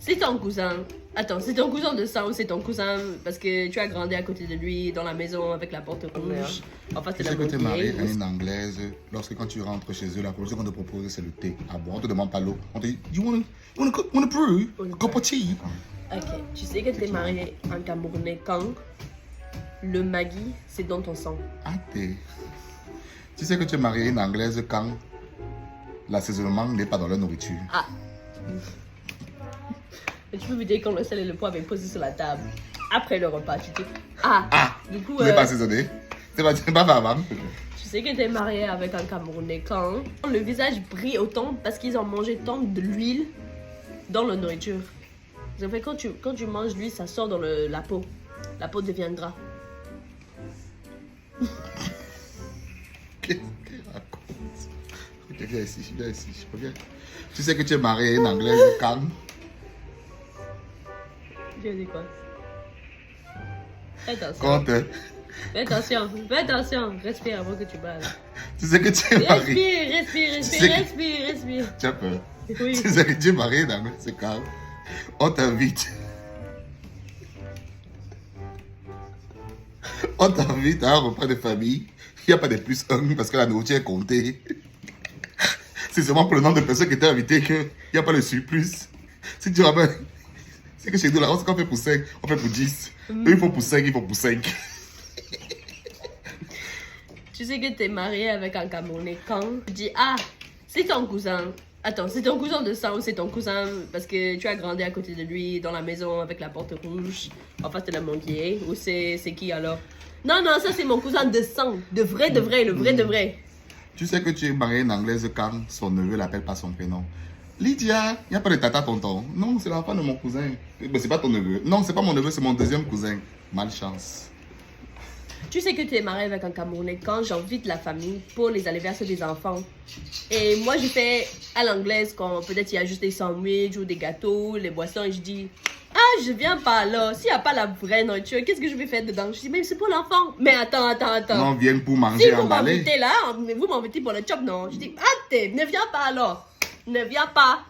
c'est ton cousin. Attends, c'est ton cousin de sang ou c'est ton cousin parce que tu as grandi à côté de lui dans la maison avec la porte rouge. Enfin, Tu sais que tu es marié à une Anglaise. Lorsque quand tu rentres chez eux, la première chose qu'on te propose, c'est le thé. Ah bon, on te demande pas l'eau. On te dit, you wanna brew? Cup of tea? Ok, tu sais que tu es marié à un Camerounais quand le Maggi, c'est dans ton sang. Ah, t'es. Tu sais que tu es marié à une Anglaise quand l'assaisonnement n'est pas dans leur nourriture. Ah. Et tu peux me dire quand le sel et le poivre est posé sur la table après le repas, tu dis du coup, c'est pas assaisonné. C'est pas avant. Tu sais que tu es marié avec un Camerounais quand le visage brille autant parce qu'ils ont mangé tant de l'huile dans la nourriture. En fait, quand tu manges l'huile, ça sort dans la peau. La peau devient gras. Qu'est-ce qu'elle raconte? Ok, viens ici, reviens. Tu sais que tu es marié à une Anglaise quand Je dis quoi? Fais attention. Quand Fais attention. Respire avant que tu parles. tu sais que tu es marié. Respire. Tu as peur? Oui. Tu sais que tu es marié à une Anglaise quand on t'invite. On t'invite à un repas de famille. Il n'y a pas de plus un parce que la nourriture est comptée. C'est seulement pour le nombre de personnes qui t'ont invité qu'il n'y a pas le surplus. Si tu ramènes. C'est que chez nous, là, on fait pour 5, on fait pour 10. Eux, ils font pour 5, ils font pour 5. Tu sais que tu es marié avec un Camerounais quand tu dis c'est ton cousin. Attends, c'est ton cousin de sang ou c'est ton cousin parce que tu as grandi à côté de lui dans la maison avec la porte rouge en face de la manguier. Ou c'est qui alors? Non, ça c'est mon cousin de sang. De vrai, le vrai de vrai. Tu sais que tu es marié à une Anglaise quand son neveu l'appelle par son prénom. Lydia, il n'y a pas de tata tonton. Non, c'est l'enfant de mon cousin. Mais c'est pas ton neveu. Non, c'est pas mon neveu, c'est mon deuxième cousin. Malchance. Tu sais que tu es marié avec un Camerounais quand j'invite la famille pour les anniversaires des enfants. Et moi, je fais à l'anglaise quand peut-être il y a juste des sandwichs ou des gâteaux, les boissons, et je dis je viens pas là. S'il n'y a pas la vraie nourriture, qu'est-ce que je vais faire dedans? Je dis, mais c'est pour l'enfant. Mais attends. Non, viens pour manger si vous emballé. m'invitez là, vous m'invitez pour le job, non? Je dis, ne viens pas alors. Ne viens pas.